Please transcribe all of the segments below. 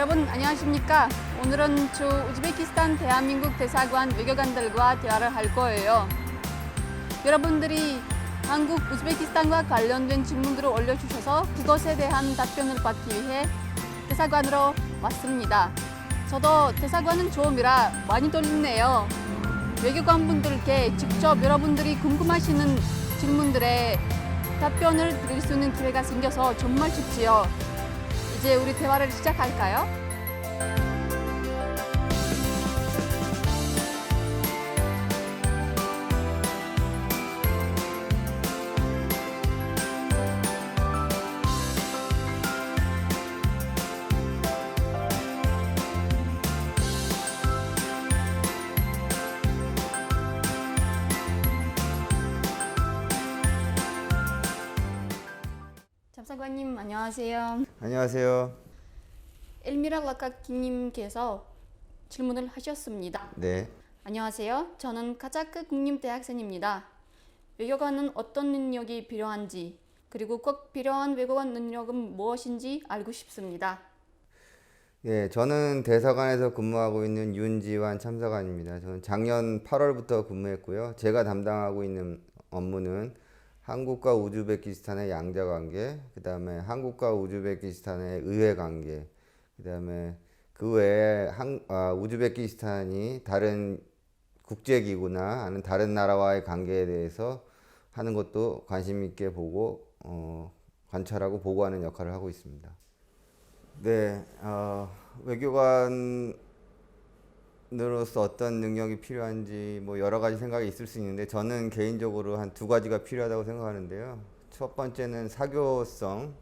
여러분 안녕하십니까? 오늘은 주 우즈베키스탄 대한민국 대사관 외교관들과 대화를 할 거예요. 여러분들이 한국, 우즈베키스탄과 관련된 질문들을 올려주셔서 그것에 대한 답변을 받기 위해 대사관으로 왔습니다. 저도 대사관은 처음이라 많이 떨리네요. 외교관분들께 직접 여러분들이 궁금하시는 질문들에 답변을 드릴 수 있는 기회가 생겨서 정말 좋지요. 이제 우리 대화를 시작할까요? 참사관님 안녕하세요. 안녕하세요. 엘미라 라카키님께서 질문을 하셨습니다. 네. 안녕하세요. 저는 카자크 국립대학생입니다. 외교관은 어떤 능력이 필요한지 그리고 꼭 필요한 외교관 능력은 무엇인지 알고 싶습니다. 예, 저는 대사관에서 근무하고 있는 윤지환 참사관입니다. 저는 작년 8월부터 근무했고요. 제가 담당하고 있는 업무는 한국과 우즈베키스탄의 양자 관계, 그다음에 한국과 우즈베키스탄의 의회 관계, 그다음에 그 외에 우즈베키스탄이 다른 국제기구나 아니면 다른 나라와의 관계에 대해서 하는 것도 관심 있게 보고 관찰하고 보고하는 역할을 하고 있습니다. 네, 외교관으로서 어떤 능력이 필요한지 뭐 여러 가지 생각이 있을 수 있는데 저는 개인적으로 한 두 가지가 필요하다고 생각하는데요. 첫 번째는 사교성,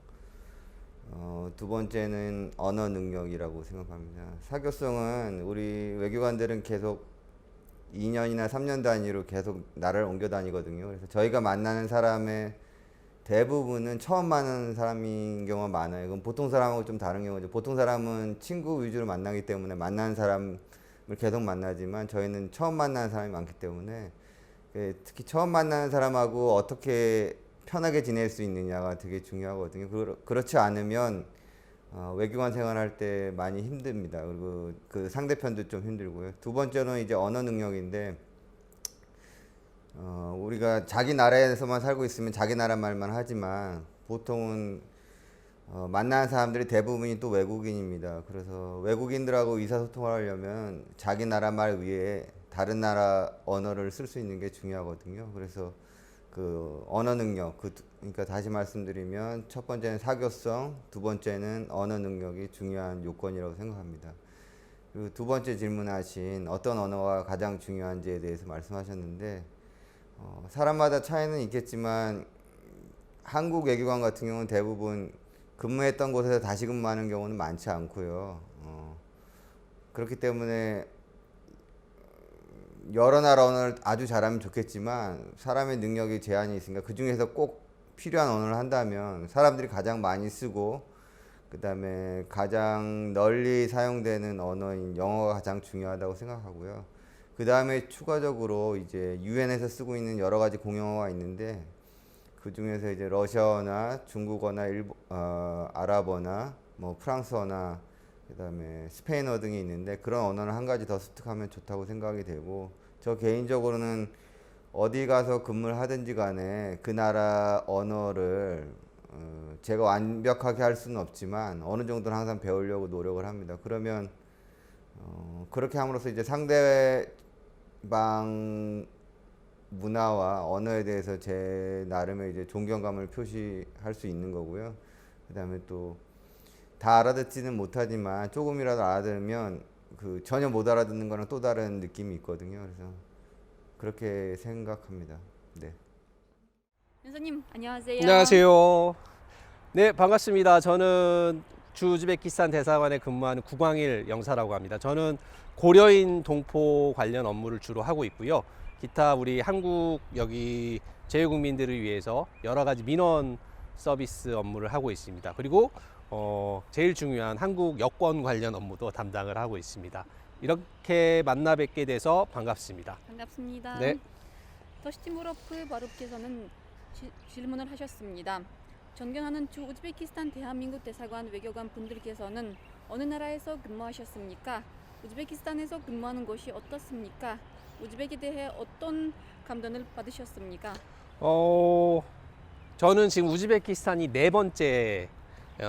두 번째는 언어 능력이라고 생각합니다. 사교성은 우리 외교관들은 계속 2년이나 3년 단위로 계속 나라를 옮겨 다니거든요. 그래서 저희가 만나는 사람의 대부분은 처음 만나는 사람인 경우가 많아요. 그건 보통 사람하고 좀 다른 경우죠. 보통 사람은 친구 위주로 만나기 때문에 만나는 사람을 계속 만나지만 저희는 처음 만나는 사람이 많기 때문에 특히 처음 만나는 사람하고 어떻게 편하게 지낼 수 있느냐가 되게 중요하거든요. 그렇지 않으면 외교관 생활할 때 많이 힘듭니다. 그리고 그 상대편도 좀 힘들고요. 두 번째는 이제 언어 능력인데 우리가 자기 나라에서만 살고 있으면 자기 나라 말만 하지만 보통은 만나는 사람들이 대부분이 또 외국인입니다. 그래서 외국인들하고 의사소통을 하려면 자기 나라 말 위에 다른 나라 언어를 쓸 수 있는 게 중요하거든요. 그래서 그 언어 능력, 그러니까 다시 말씀드리면 첫 번째는 사교성, 두 번째는 언어 능력이 중요한 요건이라고 생각합니다. 그리고 두 번째 질문하신 어떤 언어가 가장 중요한지에 대해서 말씀하셨는데 사람마다 차이는 있겠지만 한국 외교관 같은 경우는 대부분 근무했던 곳에서 다시 근무하는 경우는 많지 않고요. 그렇기 때문에 여러 나라 언어를 아주 잘하면 좋겠지만 사람의 능력이 제한이 있으니까 그 중에서 꼭 필요한 언어를 한다면 사람들이 가장 많이 쓰고 그 다음에 가장 널리 사용되는 언어인 영어가 가장 중요하다고 생각하고요. 그 다음에 추가적으로 이제 유엔에서 쓰고 있는 여러 가지 공용어가 있는데 그 중에서 이제 러시아어나 중국어나 아랍어나 뭐 프랑스어나 그 다음에 스페인어 등이 있는데 그런 언어를 한 가지 더 습득하면 좋다고 생각이 되고 저 개인적으로는 어디 가서 근무를 하든지 간에 그 나라 언어를 제가 완벽하게 할 수는 없지만 어느 정도는 항상 배우려고 노력을 합니다. 그러면 그렇게 함으로써 이제 상대방 문화와 언어에 대해서 제 나름의 이제 존경감을 표시할 수 있는 거고요. 그 다음에 또 다 알아듣지는 못하지만 조금이라도 알아들으면 그 전혀 못 알아듣는 거랑 또 다른 느낌이 있거든요. 그래서 그렇게 생각합니다. 네. 연사님 안녕하세요. 안녕하세요. 네, 반갑습니다. 저는 우즈베키스탄 대사관에 근무하는 구광일 영사라고 합니다. 저는 고려인 동포 관련 업무를 주로 하고 있고요. 기타 우리 한국 여기 제외국민들을 위해서 여러 가지 민원 서비스 업무를 하고 있습니다. 그리고 제일 중요한 한국 여권 관련 업무도 담당을 하고 있습니다. 이렇게 만나 뵙게 돼서 반갑습니다. 반갑습니다. 네. 더시티무로프 바룹께서는 질문을 하셨습니다. 존경하는 주 우즈베키스탄 대한민국 대사관 외교관 분들께서는 어느 나라에서 근무하셨습니까? 우즈베키스탄에서 근무하는 곳이 어떻습니까? 우즈벡에 대해 어떤 감동을 받으셨습니까? 저는 지금 우즈베키스탄이 네 번째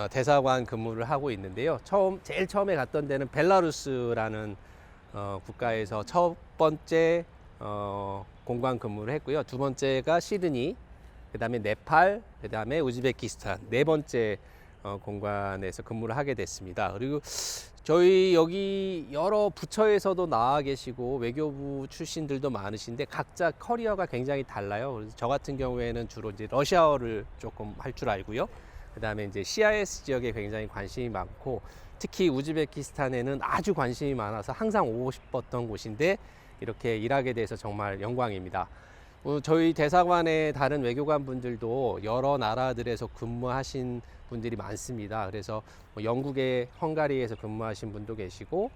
대사관 근무를 하고 있는데요. 제일 처음에 갔던 데는 벨라루스라는 국가에서 첫 번째 공관 근무를 했고요. 두 번째가 시드니, 그 다음에 네팔, 그 다음에 우즈베키스탄 네 번째 공관에서 근무를 하게 됐습니다. 그리고 저희 여기 여러 부처에서도 나와 계시고 외교부 출신들도 많으신데 각자 커리어가 굉장히 달라요. 그래서 저 같은 경우에는 주로 이제 러시아어를 조금 할 줄 알고요. 그 다음에 이제 CIS 지역에 굉장히 관심이 많고 특히 우즈베키스탄에는 아주 관심이 많아서 항상 오고 싶었던 곳인데 이렇게 일하게 돼서 정말 영광입니다. 저희 대사관의 다른 외교관 분들도 여러 나라들에서 근무하신 분들이 많습니다. 그래서 영국의 헝가리에서 근무하신 분도 계시고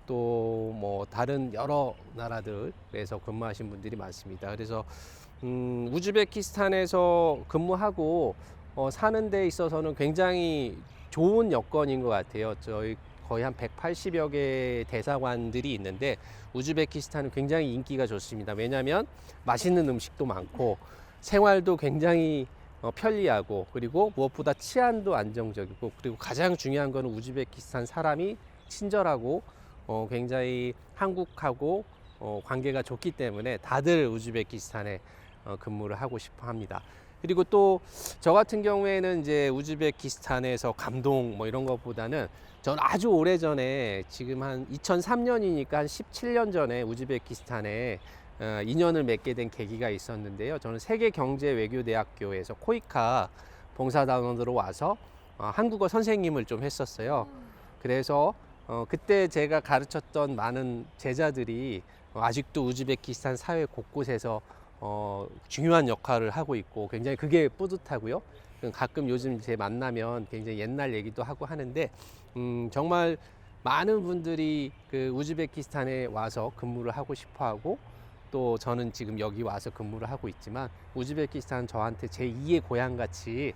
또 뭐 다른 여러 나라들에서 근무하신 분들이 많습니다. 그래서 우즈베키스탄에서 근무하고 사는 데 있어서는 굉장히 좋은 여건인 것 같아요. 저희 거의 한 180여 개의 대사관들이 있는데 우즈베키스탄은 굉장히 인기가 좋습니다. 왜냐하면 맛있는 음식도 많고 생활도 굉장히 편리하고 그리고 무엇보다 치안도 안정적이고 그리고 가장 중요한 거는 우즈베키스탄 사람이 친절하고 굉장히 한국하고 관계가 좋기 때문에 다들 우즈베키스탄에 근무를 하고 싶어 합니다. 그리고 또 저 같은 경우에는 이제 우즈베키스탄에서 감동 뭐 이런 것보다는 전 아주 오래 전에 지금 한 2003년이니까 한 17년 전에 우즈베키스탄에 인연을 맺게 된 계기가 있었는데요. 저는 세계경제외교대학교에서 코이카 봉사단원으로 와서 한국어 선생님을 좀 했었어요. 그래서 그때 제가 가르쳤던 많은 제자들이 아직도 우즈베키스탄 사회 곳곳에서 중요한 역할을 하고 있고 굉장히 그게 뿌듯하고요. 가끔 요즘 제 만나면 굉장히 옛날 얘기도 하고 하는데 정말 많은 분들이 그 우즈베키스탄에 와서 근무를 하고 싶어 하고 또 저는 지금 여기 와서 근무를 하고 있지만 우즈베키스탄은 저한테 제2의 고향 같이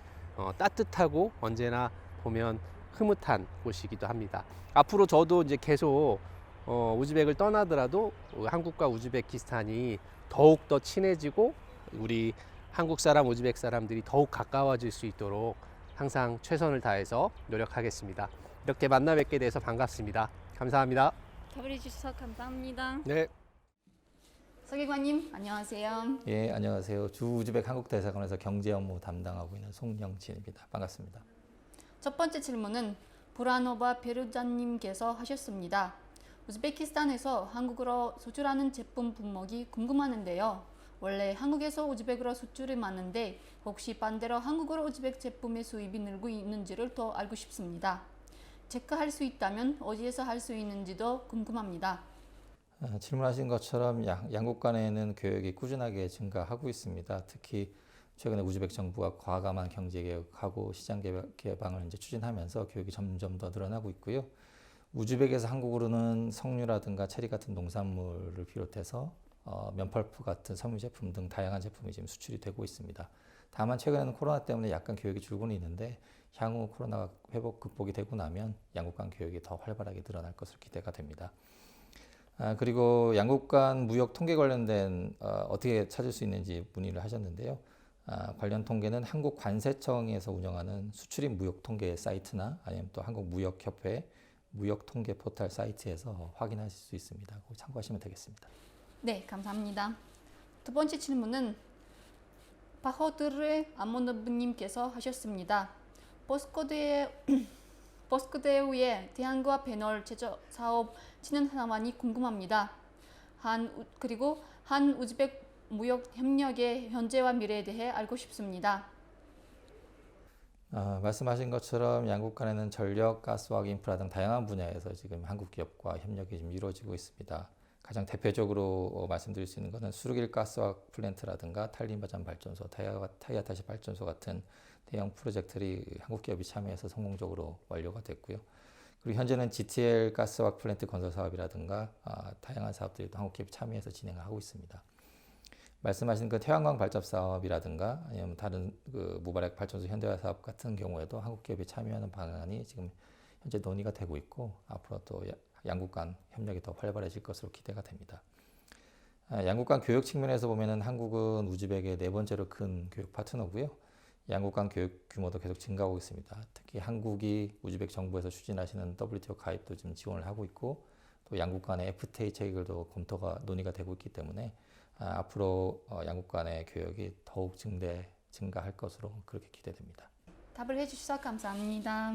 따뜻하고 언제나 보면 흐뭇한 곳이기도 합니다. 앞으로 저도 이제 계속 우즈벡을 떠나더라도 한국과 우즈베키스탄이 더욱 더 친해지고 우리 한국 사람, 우즈벡 사람들이 더욱 가까워질 수 있도록 항상 최선을 다해서 노력하겠습니다. 이렇게 만나 뵙게 돼서 반갑습니다. 감사합니다. 답을 해주셔서 감사합니다. 네. 서기관님 안녕하세요. 예, 안녕하세요. 주 우즈벡 한국 대사관에서 경제 업무 담당하고 있는 송영진입니다. 반갑습니다. 첫 번째 질문은 브라노바 베르자님께서 하셨습니다. 우즈베키스탄에서 한국으로 수출하는 제품 품목이 궁금하는데요. 원래 한국에서 우즈벡으로 수출이 많은데 혹시 반대로 한국으로 우즈벡 제품의 수입이 늘고 있는지를 더 알고 싶습니다. 체크할 수 있다면 어디에서 할 수 있는지도 궁금합니다. 질문하신 것처럼 양국 간에는 교역이 꾸준하게 증가하고 있습니다. 특히 최근에 우즈벡 정부가 과감한 경제 개혁하고 시장 개방을 이제 추진하면서 교역이 점점 더 늘어나고 있고요. 우즈벡에서 한국으로는 석류라든가 체리 같은 농산물을 비롯해서 면펄프 같은 섬유 제품 등 다양한 제품이 지금 수출이 되고 있습니다. 다만 최근에는 코로나 때문에 약간 교역이 줄고는 있는데 향후 코로나가 극복이 되고 나면 양국 간 교역이 더 활발하게 늘어날 것으로 기대가 됩니다. 그리고 양국 간 무역 통계 관련된 어떻게 찾을 수 있는지 문의를 하셨는데요. 관련 통계는 한국관세청에서 운영하는 수출입 무역 통계 사이트나 아니면 또 한국무역협회 무역 통계 포털 사이트에서 확인하실 수 있습니다. 참고하시면 되겠습니다. 네, 감사합니다. 두 번째 질문은 바호드르 아모노브님께서 하셨습니다. 버스코드의 대한과 패널 제조 사업 진행 상황이 궁금합니다. 그리고 한 우즈벡 무역 협력의 현재와 미래에 대해 알고 싶습니다. 말씀하신 것처럼 양국 간에는 전력, 가스화학, 인프라 등 다양한 분야에서 지금 한국 기업과 협력이 좀 이루어지고 있습니다. 가장 대표적으로 말씀드릴 수 있는 것은 수르길 가스화학 플랜트라든가 탈림바잔 발전소, 타이아타시 발전소 같은 대형 프로젝트들이 한국 기업이 참여해서 성공적으로 완료가 됐고요. 그리고 현재는 GTL 가스화학 플랜트 건설 사업이라든가 다양한 사업들이 또 한국 기업이 참여해서 진행하고 있습니다. 말씀하신 그 태양광 발전 사업이라든가 아니면 다른 그 무발핵 발전소 현대화 사업 같은 경우에도 한국 기업이 참여하는 방안이 지금 현재 논의가 되고 있고 앞으로 또 양국 간 협력이 더 활발해질 것으로 기대가 됩니다. 양국 간 교육 측면에서 보면은 한국은 우즈벡의 네 번째로 큰 교육 파트너고요. 양국 간 교육 규모도 계속 증가하고 있습니다. 특히 한국이 우즈벡 정부에서 추진하시는 WTO 가입도 지금 지원을 하고 있고 또 양국 간의 FTA 체결도 검토가 논의가 되고 있기 때문에 앞으로 양국 간의 교역이 더욱 증가할 것으로 그렇게 기대됩니다. 답을 해주셔서 감사합니다.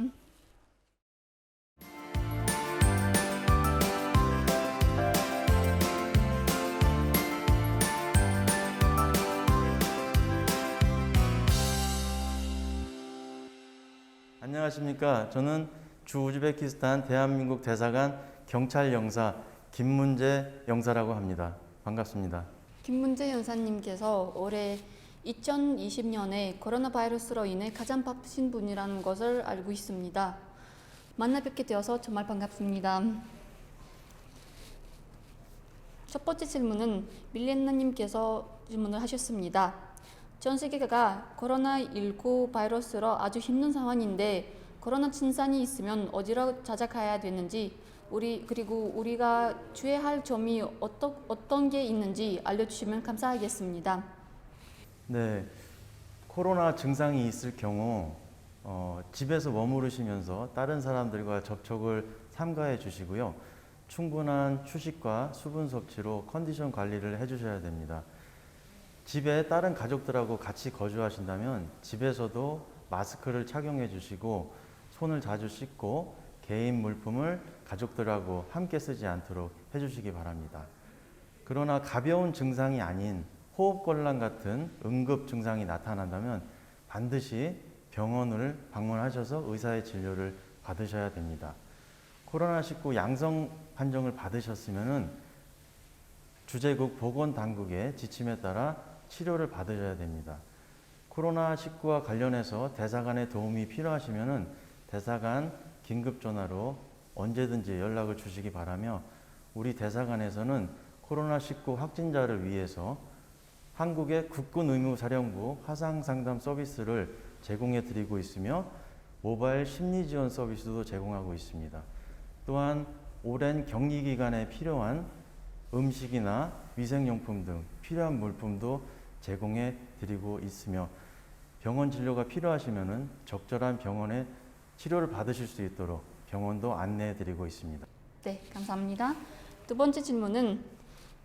안녕하십니까. 저는 주 우즈베키스탄 대한민국 대사관 경찰 영사 김문재 영사라고 합니다. 반갑습니다. 김문재 연사님께서 올해 2020년에 코로나 바이러스로 인해 가장 바쁘신 분이라는 것을 알고 있습니다. 만나 뵙게 되어서 정말 반갑습니다. 첫 번째 질문은 밀레나님께서 질문을 하셨습니다. 전 세계가 코로나19 바이러스로 아주 힘든 상황인데 코로나 증상이 있으면 어디로 찾아가야 되는지 그리고 우리가 주의할 점이 어떤 게 있는지 알려주시면 감사하겠습니다. 네, 코로나 증상이 있을 경우 집에서 머무르시면서 다른 사람들과 접촉을 삼가해 주시고요. 충분한 휴식과 수분 섭취로 컨디션 관리를 해주셔야 됩니다. 집에 다른 가족들하고 같이 거주하신다면 집에서도 마스크를 착용해 주시고 손을 자주 씻고 개인 물품을 가족들하고 함께 쓰지 않도록 해주시기 바랍니다. 그러나 가벼운 증상이 아닌 호흡곤란 같은 응급 증상이 나타난다면 반드시 병원을 방문하셔서 의사의 진료를 받으셔야 됩니다. 코로나19 양성 판정을 받으셨으면 주재국 보건당국의 지침에 따라 치료를 받으셔야 됩니다. 코로나19와 관련해서 대사관의 도움이 필요하시면 대사관 긴급전화로 언제든지 연락을 주시기 바라며 우리 대사관에서는 코로나19 확진자를 위해서 한국의 국군의무사령부 화상상담 서비스를 제공해 드리고 있으며 모바일 심리지원 서비스도 제공하고 있습니다. 또한 오랜 격리 기간에 필요한 음식이나 위생용품 등 필요한 물품도 제공해 드리고 있으며 병원 진료가 필요하시면 적절한 병원에 치료를 받으실 수 있도록 병원도 안내해 드리고 있습니다. 네, 감사합니다. 두 번째 질문은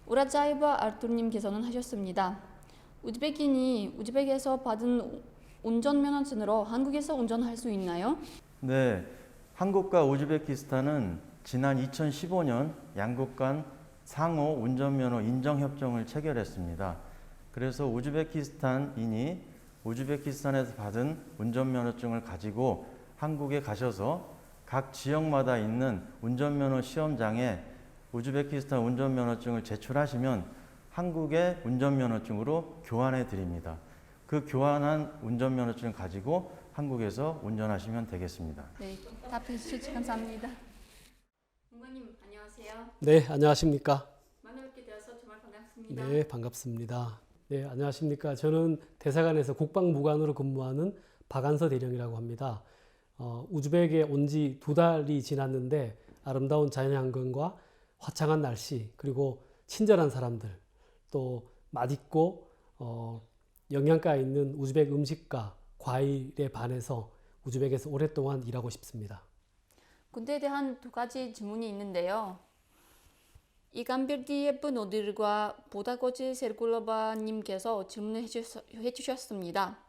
우라자이바 알투님께서는 하셨습니다. 우즈베키인이 우즈벡에서 받은 운전면허증으로 한국에서 운전할 수 있나요? 네, 한국과 우즈베키스탄은 지난 2015년 양국 간 상호 운전면허 인정협정을 체결했습니다. 그래서 우즈베키스탄인이 우즈베키스탄에서 받은 운전면허증을 가지고 한국에 가셔서 각 지역마다 있는 운전면허 시험장에 우즈베키스탄 운전면허증을 제출하시면 한국의 운전면허증으로 교환해 드립니다. 그 교환한 운전면허증을 가지고 한국에서 운전하시면 되겠습니다. 네, 답해 주셔서 감사합니다. 공관님 안녕하세요. 네, 안녕하십니까? 만나 뵙게 되어서 정말 반갑습니다. 네, 반갑습니다. 네, 안녕하십니까? 저는 대사관에서 국방무관으로 근무하는 박안서 대령이라고 합니다. 우즈벡에 온 지 2달이 지났는데 아름다운 자연환경과 화창한 날씨 그리고 친절한 사람들 또 맛있고 영양가 있는 우즈벡 음식과 과일에 반해서 우즈벡에서 오랫동안 일하고 싶습니다. 군대에 대한 두 가지 질문이 있는데요. 이간별디예프 노들과 보다고지 세르굴로바님께서 질문을 해주셨습니다.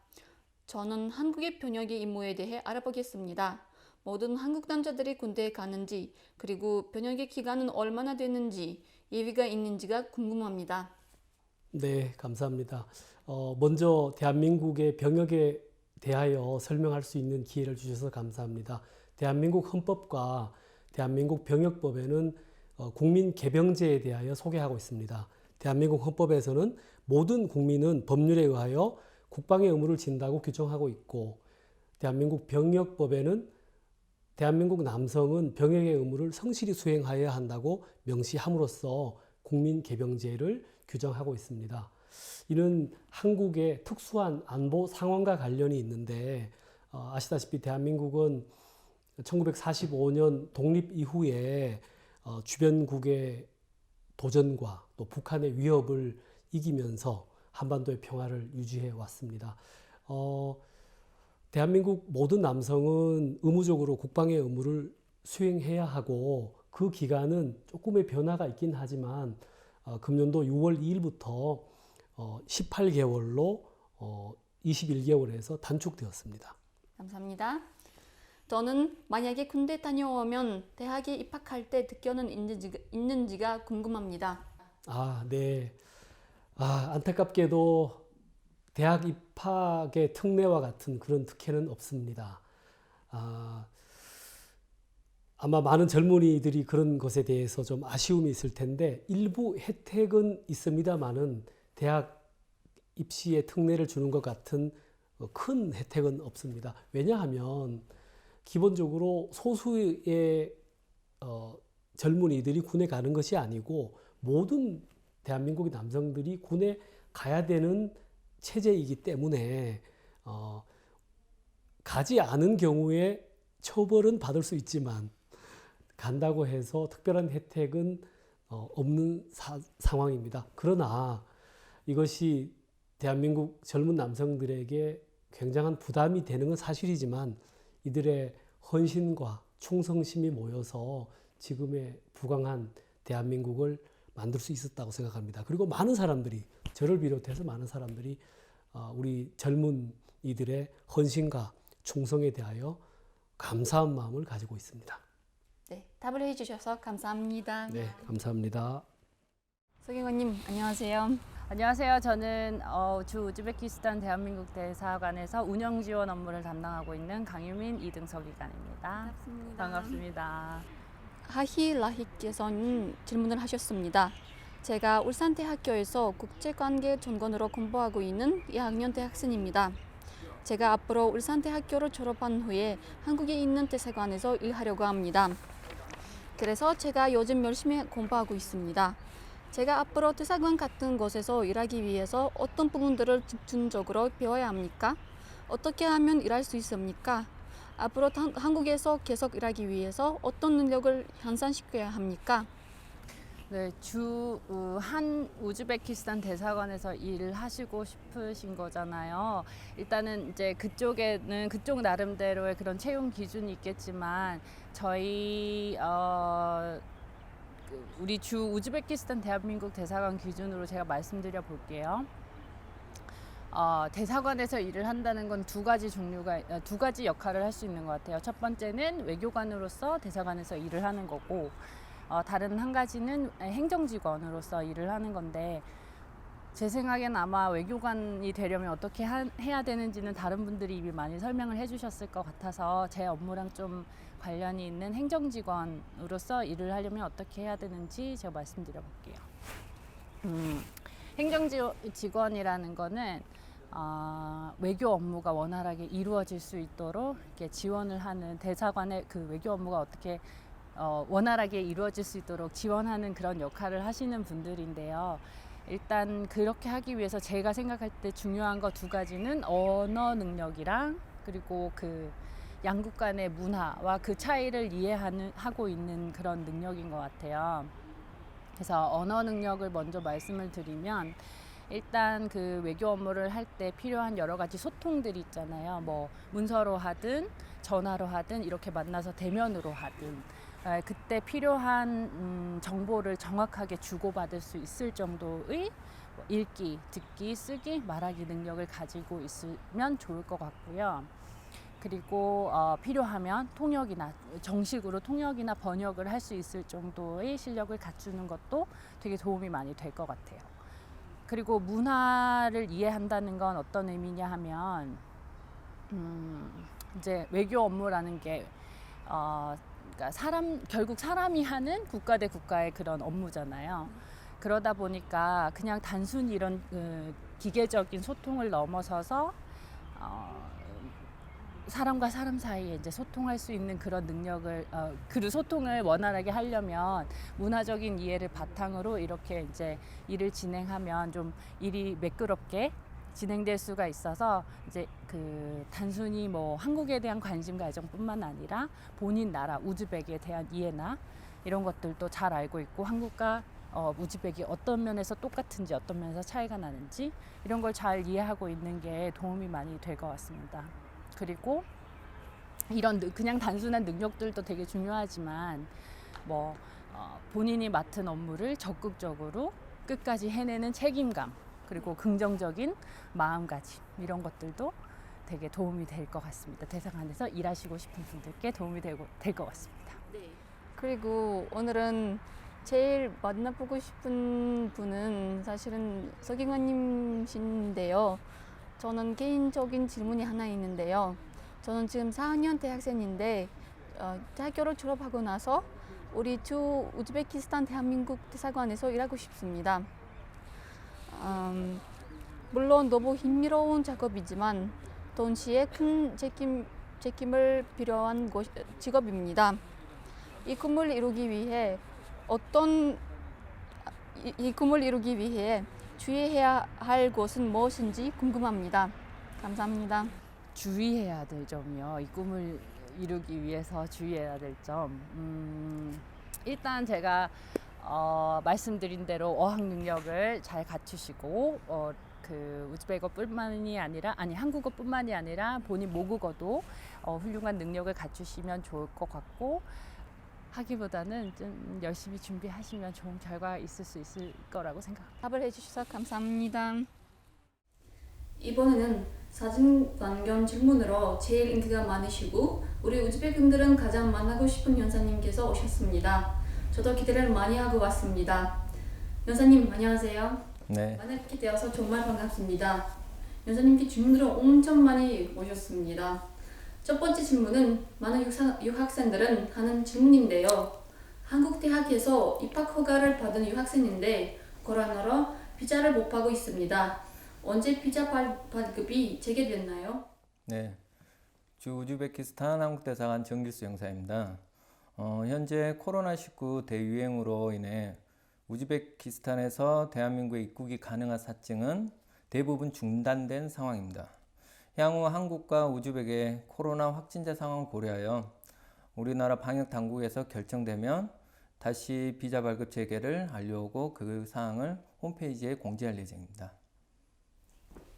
저는 한국의 병역의 임무에 대해 알아보겠습니다. 모든 한국 남자들이 군대에 가는지 그리고 병역의 기간은 얼마나 되는지 예외가 있는지가 궁금합니다. 네, 감사합니다. 먼저 대한민국의 병역에 대하여 설명할 수 있는 기회를 주셔서 감사합니다. 대한민국 헌법과 대한민국 병역법에는 국민 개병제에 대하여 소개하고 있습니다. 대한민국 헌법에서는 모든 국민은 법률에 의하여 국방의 의무를 진다고 규정하고 있고 대한민국 병역법에는 대한민국 남성은 병역의 의무를 성실히 수행하여야 한다고 명시함으로써 국민 개병제를 규정하고 있습니다. 이는 한국의 특수한 안보 상황과 관련이 있는데 아시다시피 대한민국은 1945년 독립 이후에 주변국의 도전과 또 북한의 위협을 이기면서 한반도의 평화를 유지해 왔습니다. 대한민국 모든 남성은 의무적으로 국방의 의무를 수행해야 하고 그 기간은 조금의 변화가 있긴 하지만 금년도 6월 2일부터 18개월로 21개월에서 단축되었습니다. 감사합니다. 저는 만약에 군대 다녀오면 대학에 입학할 때 특권은 있는지가 궁금합니다. 네. 안타깝게도 대학 입학의 특례와 같은 그런 특혜는 없습니다. 아마 많은 젊은이들이 그런 것에 대해서 좀 아쉬움이 있을 텐데 일부 혜택은 있습니다만은 대학 입시에 특례를 주는 것 같은 큰 혜택은 없습니다. 왜냐하면 기본적으로 소수의 젊은이들이 군에 가는 것이 아니고 모든 대한민국의 남성들이 군에 가야 되는 체제이기 때문에 가지 않은 경우에 처벌은 받을 수 있지만 간다고 해서 특별한 혜택은 없는 상황입니다. 그러나 이것이 대한민국 젊은 남성들에게 굉장한 부담이 되는 건 사실이지만 이들의 헌신과 충성심이 모여서 지금의 부강한 대한민국을 만들 수 있었다고 생각합니다. 그리고 많은 사람들이 저를 비롯해서 많은 사람들이 우리 젊은 이들의 헌신과 충성에 대하여 감사한 마음을 가지고 있습니다. 네, 답을 해주셔서 감사합니다. 네, 감사합니다. 서경원님 안녕하세요. 안녕하세요. 저는 주 우즈베키스탄 대한민국 대사관에서 운영 지원 업무를 담당하고 있는 강유민 이등석 기관입니다. 반갑습니다. 하히라히께서는 질문을 하셨습니다. 제가 울산대학교에서 국제관계 전공으로 공부하고 있는 2학년 대학생입니다. 제가 앞으로 울산대학교를 졸업한 후에 한국에 있는 대사관에서 일하려고 합니다. 그래서 제가 요즘 열심히 공부하고 있습니다. 제가 앞으로 대사관 같은 곳에서 일하기 위해서 어떤 부분들을 집중적으로 배워야 합니까? 어떻게 하면 일할 수 있습니까? 앞으로 한국에서 계속 일하기 위해서 어떤 능력을 향상시켜야 합니까? 네, 한 우즈베키스탄 대사관에서 일을 하시고 싶으신 거잖아요. 일단은 이제 그쪽에는 그쪽 나름대로의 그런 채용 기준이 있겠지만 저희 우리 주 우즈베키스탄 대한민국 대사관 기준으로 제가 말씀드려 볼게요. 대사관에서 일을 한다는 건 두 가지 역할을 할 수 있는 것 같아요. 첫 번째는 외교관으로서 대사관에서 일을 하는 거고, 다른 한 가지는 행정직원으로서 일을 하는 건데, 제 생각엔 아마 외교관이 되려면 어떻게 해야 되는지는 다른 분들이 이미 많이 설명을 해주셨을 것 같아서 제 업무랑 좀 관련이 있는 행정직원으로서 일을 하려면 어떻게 해야 되는지 제가 말씀드려 볼게요. 행정직원이라는 거는 외교 업무가 원활하게 이루어질 수 있도록 이렇게 지원을 하는 대사관의 그 외교 업무가 어떻게 원활하게 이루어질 수 있도록 지원하는 그런 역할을 하시는 분들인데요. 일단 그렇게 하기 위해서 제가 생각할 때 중요한 거 두 가지는 언어 능력이랑 그리고 그 양국 간의 문화와 그 차이를 이해하고 있는 그런 능력인 것 같아요. 그래서 언어 능력을 먼저 말씀을 드리면 일단 그 외교 업무를 할 때 필요한 여러 가지 소통들이 있잖아요. 뭐 문서로 하든 전화로 하든 이렇게 만나서 대면으로 하든 그때 필요한 정보를 정확하게 주고받을 수 있을 정도의 읽기, 듣기, 쓰기, 말하기 능력을 가지고 있으면 좋을 것 같고요. 그리고 필요하면 통역이나 정식으로 통역이나 번역을 할 수 있을 정도의 실력을 갖추는 것도 되게 도움이 많이 될 것 같아요. 그리고 문화를 이해한다는 건 어떤 의미냐 하면 이제 외교 업무라는 게 그러니까 결국 사람이 하는 국가 대 국가의 그런 업무잖아요. 그러다 보니까 그냥 단순히 이런 기계적인 소통을 넘어서서 사람과 사람 사이에 이제 소통할 수 있는 그런 능력을 그 소통을 원활하게 하려면 문화적인 이해를 바탕으로 이렇게 이제 일을 진행하면 좀 일이 매끄럽게 진행될 수가 있어서 이제 그 단순히 뭐 한국에 대한 관심 가정뿐만 아니라 본인 나라 우즈벡에 대한 이해나 이런 것들도 잘 알고 있고 한국과 우즈벡이 어떤 면에서 똑같은지 어떤 면에서 차이가 나는지 이런 걸 잘 이해하고 있는 게 도움이 많이 될 것 같습니다. 그리고 이런 그냥 단순한 능력들도 되게 중요하지만 뭐 본인이 맡은 업무를 적극적으로 끝까지 해내는 책임감 그리고 긍정적인 마음가짐 이런 것들도 되게 도움이 될 것 같습니다. 대사관에서 일하시고 싶은 분들께 도움이 될 것 같습니다. 그리고 오늘은 제일 만나보고 싶은 분은 사실은 서기관님이신데요. 저는 개인적인 질문이 하나 있는데요. 저는 지금 4학년 대학생인데 대학교를 졸업하고 나서 우리 주 우즈베키스탄 대한민국 대사관에서 일하고 싶습니다. 물론 너무 힘들어온 작업이지만 동시에 큰 책임을 필요한 직업입니다. 이 꿈을 이루기 위해 주의해야 할 것은 무엇인지 궁금합니다. 감사합니다. 주의해야 될 점이요. 이 꿈을 이루기 위해서 주의해야 될 점. 일단 제가 말씀드린 대로 어학 능력을 잘 갖추시고 그 우즈베거뿐만이 아니라 한국어뿐만이 아니라 본인 모국어도 훌륭한 능력을 갖추시면 좋을 것 같고 하기보다는 좀 열심히 준비하시면 좋은 결과가 있을 수 있을 거라고 생각합니다. 답을 해주셔서 감사합니다. 이번에는 사진 관련 질문으로 제일 인기가 많으시고 우리 우즈벡분들은 가장 만나고 싶은 연사님께서 오셨습니다. 저도 기대를 많이 하고 왔습니다. 연사님 안녕하세요. 네. 만나뵙게 되어서 정말 반갑습니다. 연사님께 질문들을 엄청 많이 오셨습니다. 첫 번째 질문은 많은 유학생들은 하는 질문인데요. 한국 대학에서 입학 허가를 받은 유학생인데 코로나로 비자를 못 받고 있습니다. 언제 비자 발급이 재개됐나요? 네, 주 우즈베키스탄 한국대사관 정길수 영사입니다. 현재 코로나19 대유행으로 인해 우즈베키스탄에서 대한민국에 입국이 가능한 사증은 대부분 중단된 상황입니다. 향후 한국과 우즈벡의 코로나 확진자 상황을 고려하여 우리나라 방역 당국에서 결정되면 다시 비자 발급 재개를 알려오고 그 사항을 홈페이지에 공지할 예정입니다.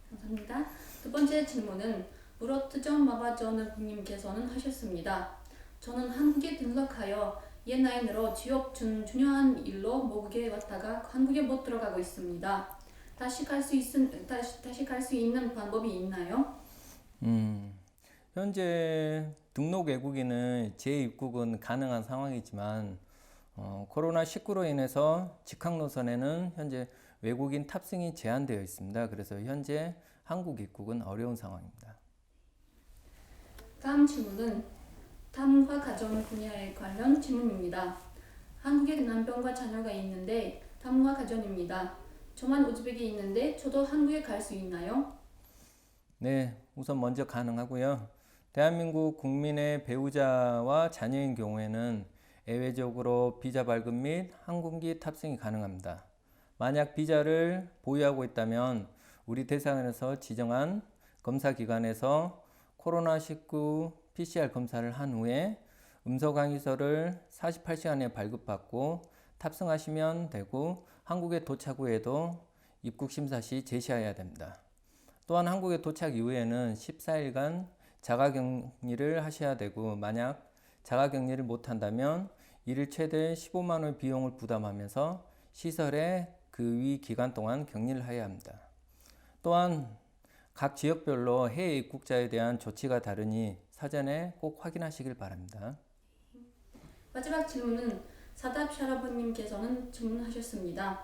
감사합니다. 두 번째 질문은 무로트전 마바전님께서는 하셨습니다. 저는 한국에 등록하여 옛 나이로 취업 중 중요한 일로 모국에 왔다가 한국에 못 들어가고 있습니다. 다시 갈 수 있는 방법이 있나요? 현재 등록 외국인은 재입국은 가능한 상황이지만 코로나19로 인해서 직항 노선에는 현재 외국인 탑승이 제한되어 있습니다. 그래서 현재 한국 입국은 어려운 상황입니다. 다음 질문은 탐과 가정 분야에 관련 질문입니다. 한국에 남편과 자녀가 있는데 탐과 가정입니다. 저만 우즈벡에 있는데 저도 한국에 갈 수 있나요? 네, 우선 먼저 가능하고요. 대한민국 국민의 배우자와 자녀인 경우에는 예외적으로 비자 발급 및 항공기 탑승이 가능합니다. 만약 비자를 보유하고 있다면 우리 대사관에서 지정한 검사기관에서 코로나19 PCR 검사를 한 후에 음성강의서를 48시간에 발급받고 탑승하시면 되고 한국에 도착 후에도 입국 심사 시 제시해야 됩니다. 또한 한국에 도착 이후에는 14일간 자가격리를 하셔야 되고 만약 자가격리를 못한다면 일일 최대 15만 원의 비용을 부담하면서 시설에 그 위 기간 동안 격리를 해야 합니다. 또한 각 지역별로 해외 입국자에 대한 조치가 다르니 사전에 꼭 확인하시길 바랍니다. 마지막 질문은 사답 샤라버님께서는 질문하셨습니다.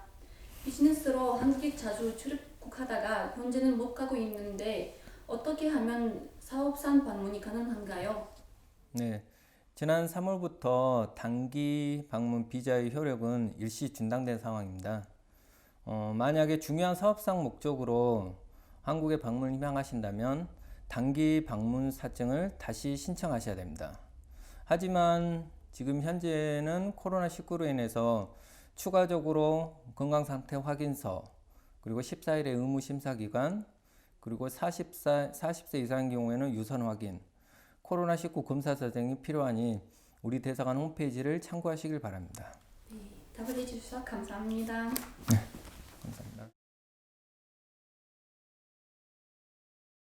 비즈니스로 한국에 자주 출입국하다가 현재는 못 가고 있는데 어떻게 하면 사업상 방문이 가능한가요? 네, 지난 3월부터 단기 방문 비자의 효력은 일시 중단된 상황입니다. 만약에 중요한 사업상 목적으로 한국에 방문을 희망하신다면 단기 방문 사증을 다시 신청하셔야 됩니다. 하지만 지금 현재는 코로나19로 인해서 추가적으로 건강상태 확인서 그리고 14일의 의무심사기간 그리고 40세 이상의 경우에는 유선 확인, 코로나19 검사 사정이 필요하니 우리 대사관 홈페이지를 참고하시길 바랍니다. 네, 답을 해주셔서 감사합니다. 네.